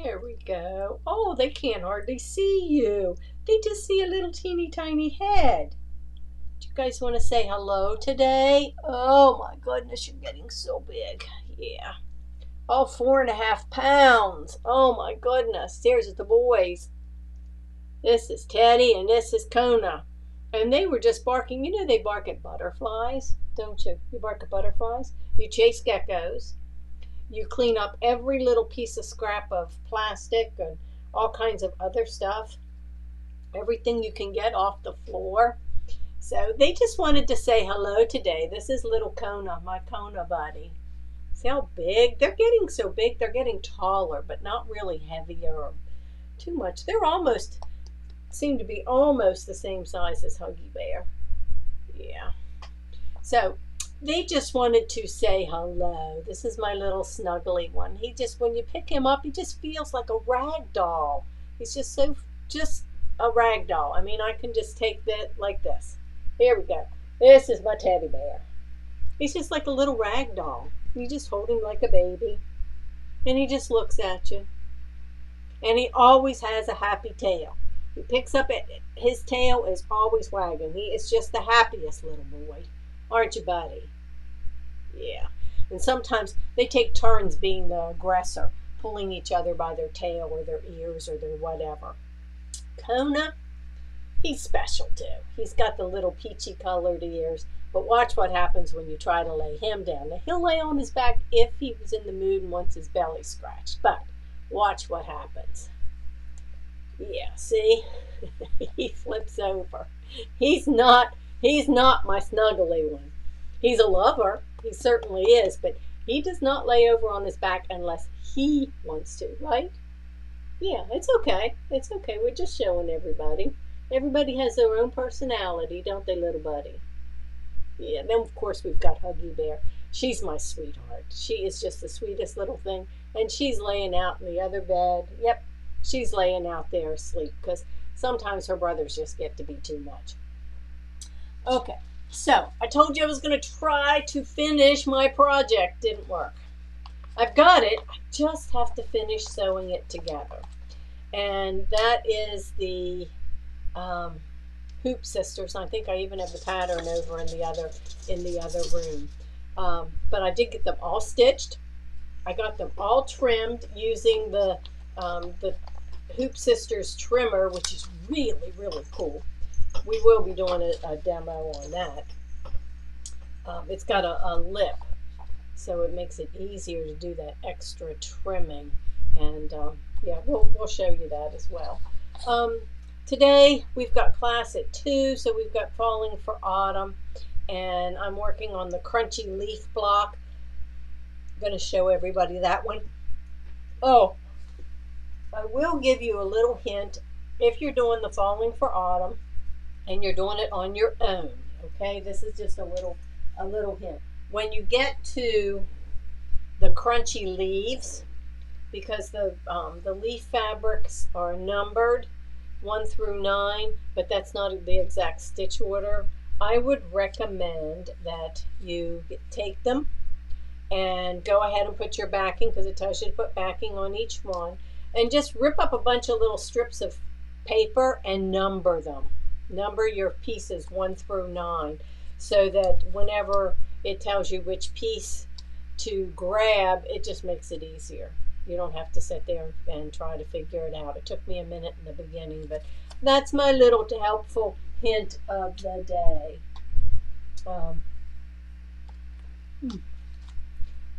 There we go. Oh, they can't hardly see you. They just see a little teeny tiny head. Do you guys want to say hello today? Oh my goodness, you're getting so big. Yeah. Oh, 4.5 pounds. Oh my goodness. There's the boys. This is Teddy and this is Kona. And they were just barking. You know they bark at butterflies, don't you? You bark at butterflies. You chase geckos. You clean up every little piece of scrap of plastic and all kinds of other stuff. Everything you can get off the floor. So they just wanted to say hello today. This is little Kona, my Kona buddy. See how big? They're getting so big. They're getting taller, but not really heavier or too much. They're almost, seem to be almost the same size as Huggy Bear. Yeah. So they just wanted to say hello. This is my little snuggly one. He just, when you pick him up, he just feels like a rag doll. He's just just a rag doll. I mean, I can just take that like this. Here we go. This is my teddy bear. He's just like a little rag doll. You just hold him like a baby. And he just looks at you. And he always has a happy tail. He picks up it. His tail is always wagging. He is just the happiest little boy. Aren't you, buddy? Yeah. And sometimes they take turns being the aggressor, pulling each other by their tail or their ears or their whatever. Kona, he's special too. He's got the little peachy colored ears. But watch what happens when you try to lay him down. Now, he'll lay on his back if he was in the mood and wants his belly scratched. But watch what happens. Yeah, see? He flips over. He's not my snuggly one. He's a lover. He certainly is. But he does not lay over on his back unless he wants to, right? Yeah, it's okay. It's okay. We're just showing everybody. Everybody has their own personality, don't they, little buddy? Yeah, then of course we've got Huggy Bear. She's my sweetheart. She is just the sweetest little thing. And she's laying out in the other bed. Yep, she's laying out there asleep because sometimes her brothers just get to be too much. Okay, so I told you I was going to try to finish my project. Didn't work. I've got it. I just have to finish sewing it together. And that is the Hoop Sisters. I think I even have the pattern over in the other room. But I did get them all stitched. I got them all trimmed using the Hoop Sisters trimmer, which is really, really cool. We will be doing a demo on that. It's got a lip, so it makes it easier to do that extra trimming. And yeah, we'll show you that as well. Today we've got class at 2, so we've got Falling for Autumn, and I'm working on the crunchy leaf block. I'm going to show everybody that one. Oh, I will give you a little hint if you're doing the Falling for Autumn and you're doing it on your own. Okay, this is just a little hint. When you get to the crunchy leaves, because the leaf fabrics are numbered 1 through 9, but that's not the exact stitch order. I would recommend that you take them and go ahead and put your backing, because it tells you to put backing on each one, and just rip up a bunch of little strips of paper and number them. Number your pieces 1 through 9, so that whenever it tells you which piece to grab, it just makes it easier. You don't have to sit there and try to figure it out. It took me a minute in the beginning, but that's my little helpful hint of the day.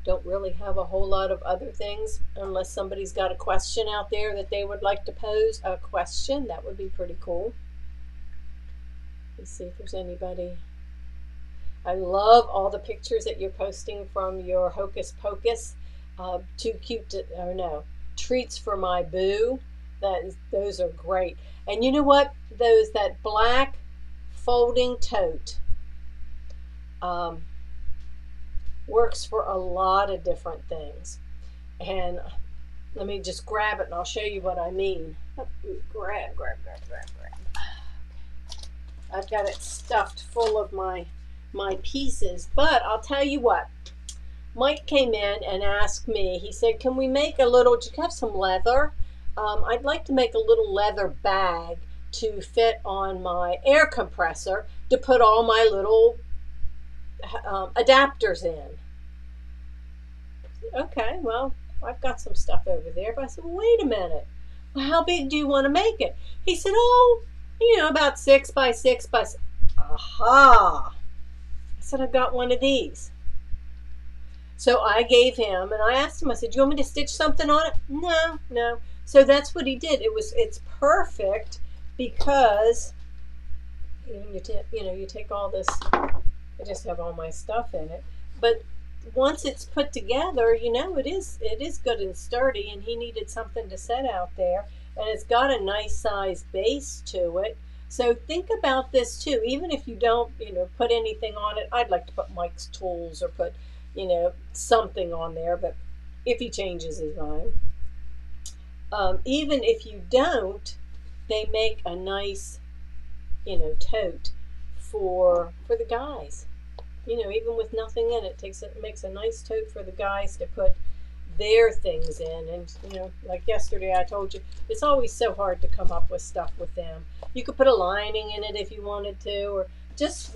Don't really have a whole lot of other things, unless somebody's got a question out there that they would like to pose a question. That would be pretty cool. Let's see if there's anybody. I love all the pictures that you're posting from your Hocus Pocus. Too cute to, or no, treats for my boo. Those are great. And you know what? That black folding tote works for a lot of different things. And let me just grab it and I'll show you what I mean. Grab. I've got it stuffed full of my pieces, but I'll tell you what. Mike came in and asked me, he said, can we make a little, do you have some leather? I'd like to make a little leather bag to fit on my air compressor to put all my little adapters in. Okay, well, I've got some stuff over there. But I said, well, wait a minute. Well, how big do you want to make it? He said, oh, about 6 by 6 by 6. Aha! I said, I've got one of these. So I gave him, and I asked him, I said, do you want me to stitch something on it? No, no. So that's what he did. It's perfect because, you take all this, I just have all my stuff in it. But once it's put together, it is good and sturdy, and he needed something to set out there, and it's got a nice size base to it. So think about this too. Even if you don't, put anything on it, I'd like to put Mike's tools or put, something on there, but if he changes his mind. Even if you don't, they make a nice, tote for the guys. Even with nothing in it, makes a nice tote for the guys to put their things in. And like yesterday I told you, it's always so hard to come up with stuff with them. You could put a lining in it if you wanted to, or just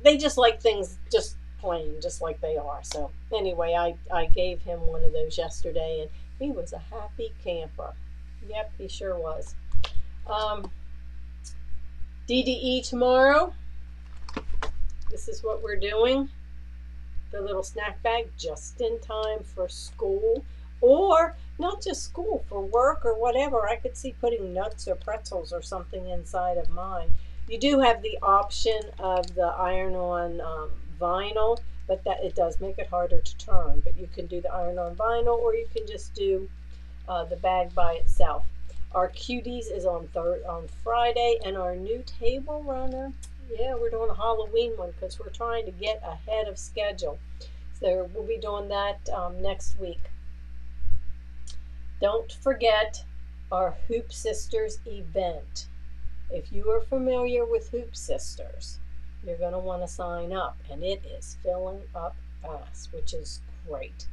they just like things just plain, just like they are. So anyway, I gave him one of those yesterday, and he was a happy camper. Yep, he sure was. DDE tomorrow. This is what we're doing. The little snack bag just in time for school, or not just school, for work or whatever. I could see putting nuts or pretzels or something inside of mine. You do have the option of the iron-on vinyl, but that it does make it harder to turn. But you can do the iron-on vinyl, or you can just do the bag by itself. Our cuties is on Friday, and our new table runner, yeah, we're doing a Halloween one because we're trying to get ahead of schedule. So we'll be doing that next week. Don't forget our Hoop Sisters event. If you are familiar with Hoop Sisters, you're going to want to sign up, and it is filling up fast, which is great.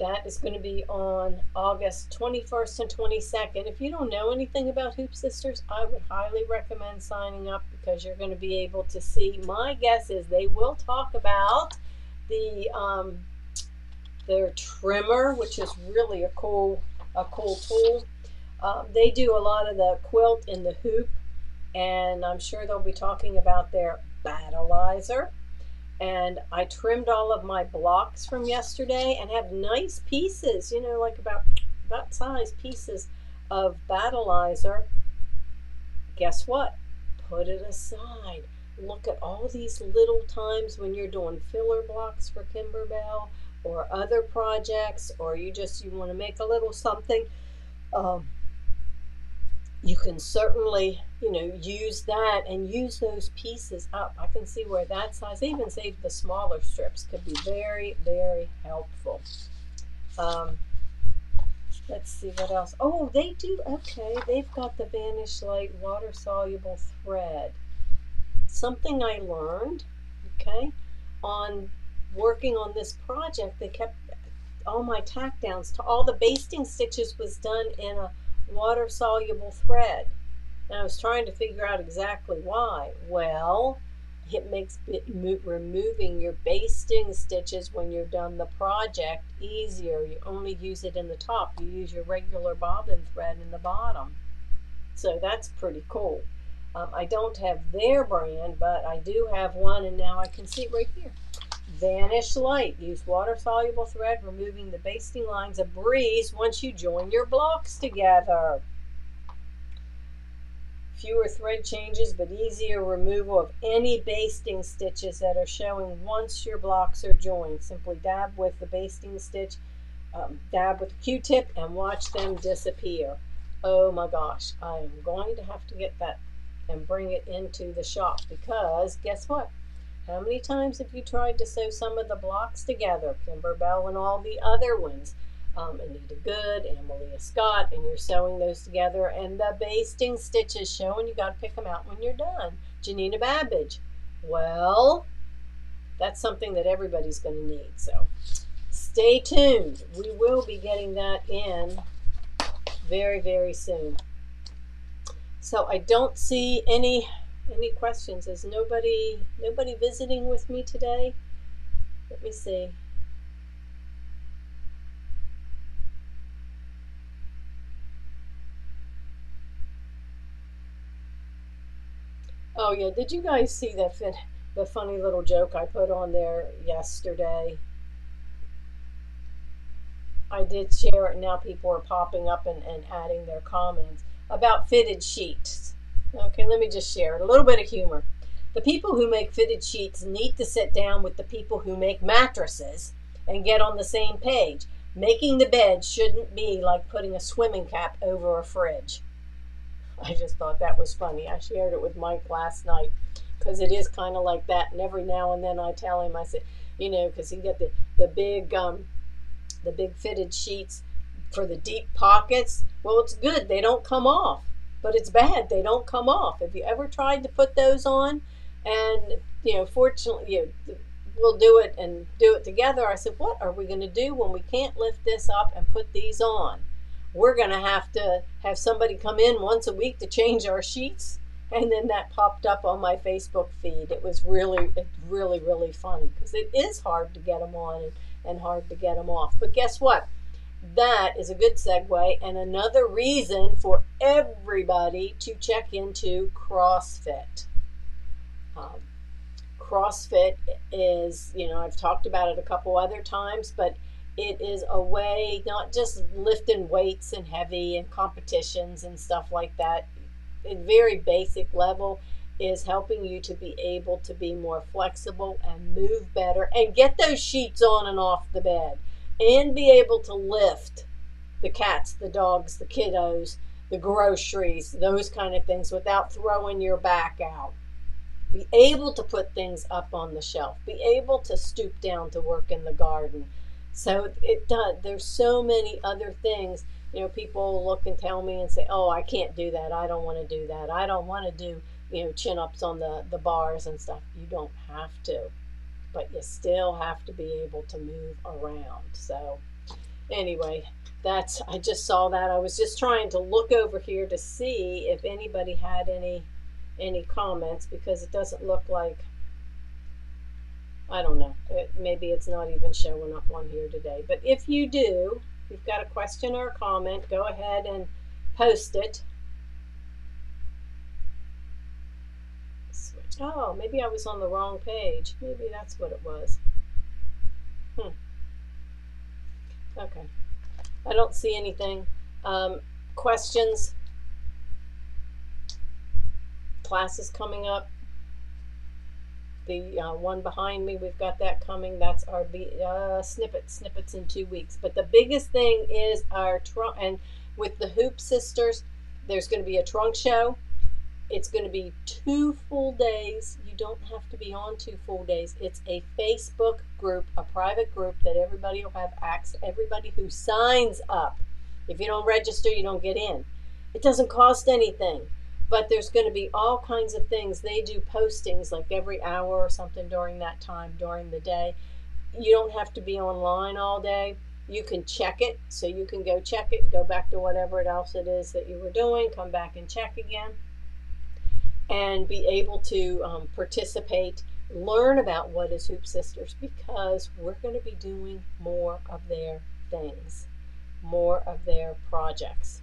That is going to be on August 21st and 22nd. If you don't know anything about Hoop Sisters, I would highly recommend signing up because you're going to be able to see. My guess is they will talk about their trimmer, which is really a cool tool. They do a lot of the quilt in the hoop, and I'm sure they'll be talking about their battleizer. And I trimmed all of my blocks from yesterday and have nice pieces, like about that size pieces of battleizer. Guess what? Put it aside. Look at all these little times when you're doing filler blocks for Kimberbell or other projects, or you want to make a little something. You can certainly, use that and use those pieces up. I can see where that size, even save the smaller strips, could be very, very helpful. Let's see what else. Oh, they do, okay, they've got the Vanish Light water-soluble thread. Something I learned, okay, on working on this project, they kept all my tack downs to all the basting stitches was done in a water-soluble thread. And I was trying to figure out exactly why. Well, it makes removing your basting stitches when you're done the project easier. You only use it in the top. You use your regular bobbin thread in the bottom. So that's pretty cool. I don't have their brand, but I do have one, and now I can see it right here. Vanish Light. Use water-soluble thread, removing the basting lines a breeze once you join your blocks together. Fewer thread changes, but easier removal of any basting stitches that are showing once your blocks are joined. Simply dab with the basting stitch, dab with a Q-tip, and watch them disappear. Oh my gosh, I am going to have to get that and bring it into the shop, because guess what? How many times have you tried to sew some of the blocks together, Kimberbell and all the other ones, Anita Good, Amalia Scott, and you're sewing those together, and the basting stitches showing, you got to pick them out when you're done. Janina Babbage. Well, that's something that everybody's going to need. So stay tuned. We will be getting that in very, very soon. So I don't see any questions. Is nobody visiting with me today? Let me see. Oh yeah, did you guys see the funny little joke I put on there yesterday? I did share it, and now people are popping up and adding their comments about fitted sheets. Okay, let me just share it. A little bit of humor. The people who make fitted sheets need to sit down with the people who make mattresses and get on the same page. Making the bed shouldn't be like putting a swimming cap over a fridge. I just thought that was funny. I shared it with Mike last night because it is kind of like that. And every now and then I tell him, I say, because he got the big fitted sheets for the deep pockets. Well, it's good. They don't come off. But it's bad. They don't come off. Have you ever tried to put those on? And, fortunately, we'll do it and do it together. I said, what are we going to do when we can't lift this up and put these on? We're going to have somebody come in once a week to change our sheets. And then that popped up on my Facebook feed. It's really, really funny because it is hard to get them on and hard to get them off. But guess what? That is a good segue and another reason for everybody to check into CrossFit. CrossFit is, I've talked about it a couple other times, but it is a way, not just lifting weights and heavy and competitions and stuff like that. At very basic level is helping you to be able to be more flexible and move better and get those sheets on and off the bed and be able to lift the cats, the dogs, the kiddos, the groceries, those kind of things without throwing your back out. Be able to put things up on the shelf. Be able to stoop down to work in the garden. So it does. There's so many other things. People look and tell me and say, oh, I can't do that. I don't want to do that. I don't want to do, chin-ups on the bars and stuff. You don't have to. But you still have to be able to move around. So anyway, I just saw that. I was just trying to look over here to see if anybody had any comments because it doesn't look like, I don't know, maybe it's not even showing up on here today. But if you do, if you've got a question or a comment, go ahead and post it. Switch. Oh, maybe I was on the wrong page. Maybe that's what it was. Okay. I don't see anything. Questions? Classes coming up. The one behind me, we've got that coming. That's our snippets in 2 weeks. But the biggest thing is our trunk. And with the Hoop Sisters, there's going to be a trunk show. It's going to be 2 full days. You don't have to be on 2 full days. It's a Facebook group, a private group that everybody will have access. Everybody who signs up. If you don't register, you don't get in. It doesn't cost anything. But there's going to be all kinds of things. They do postings like every hour or something during that time, during the day. You don't have to be online all day. You can check it. So you can go check it, go back to whatever else it is that you were doing, come back and check again, and be able to participate, learn about what is Hoop Sisters, because we're going to be doing more of their things, more of their projects.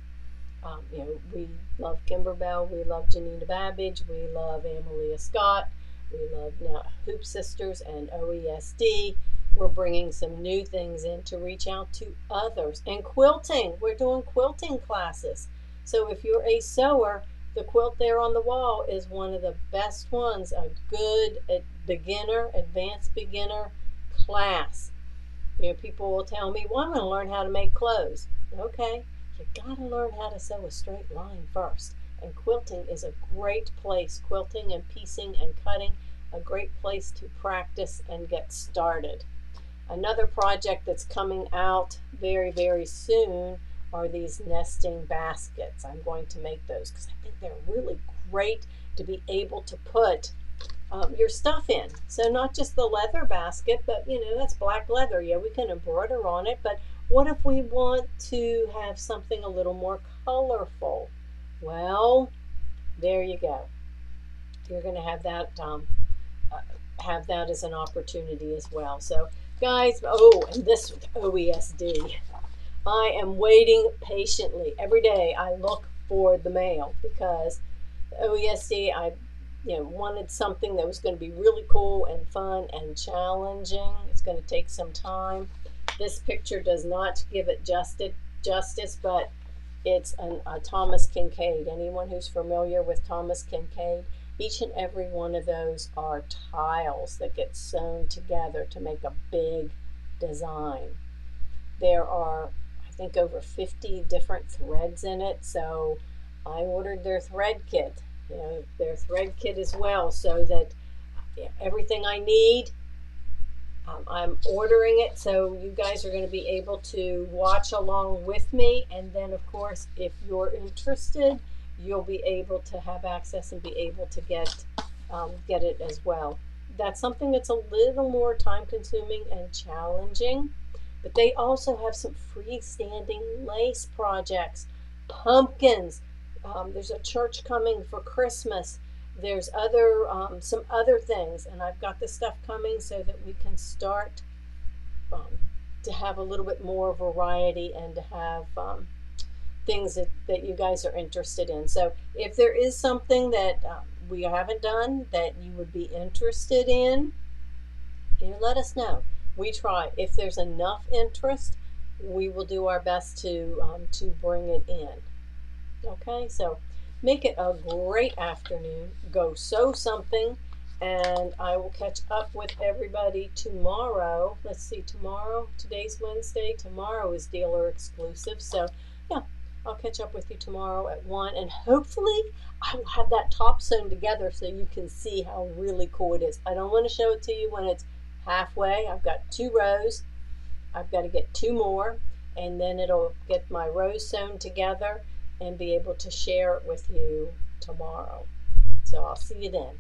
We love Kimber Bell, we love Janina Babbage, we love Amalia Scott, we love now Hoop Sisters and OESD. We're bringing some new things in to reach out to others. And quilting, we're doing quilting classes. So if you're a sewer, the quilt there on the wall is one of the best ones, a good advanced beginner class. People will tell me, well, I'm going to learn how to make clothes. Okay. You gotta learn how to sew a straight line first. And quilting is a great place. Quilting and piecing and cutting, a great place to practice and get started. Another project that's coming out very, very soon are these nesting baskets. I'm going to make those because I think they're really great to be able to put your stuff in. So not just the leather basket, but that's black leather. Yeah, we can embroider on it, but what if we want to have something a little more colorful? Well, there you go. You're going to uh, have that as an opportunity as well. So guys, oh, and this OESD. I am waiting patiently. Every day I look for the mail because the OESD, I wanted something that was going to be really cool and fun and challenging. It's going to take some time. This picture does not give it justice, but it's a Thomas Kinkade. Anyone who's familiar with Thomas Kinkade, each and every one of those are tiles that get sewn together to make a big design. There are, I think, over 50 different threads in it, so I ordered their thread kit, their thread kit as well, so that everything I need, I'm ordering it, so you guys are going to be able to watch along with me, and then of course if you're interested, you'll be able to have access and be able to get it as well. That's something that's a little more time consuming and challenging, but they also have some freestanding lace projects, pumpkins. There's a church coming for Christmas. There's some other things, and I've got the stuff coming so that we can start to have a little bit more variety and to have things that you guys are interested in. So if there is something that we haven't done that you would be interested in, let us know. We try. If there's enough interest, we will do our best to bring it in. Okay, so make it a great afternoon. Go sew something, and I will catch up with everybody tomorrow. Let's see, today's Wednesday. Tomorrow is dealer exclusive. So yeah, I'll catch up with you tomorrow at 1, and hopefully I will have that top sewn together so you can see how really cool it is. I don't want to show it to you when it's halfway. I've got 2 rows. I've got to get 2 more, and then it'll get my rows sewn together and be able to share it with you tomorrow. So I'll see you then.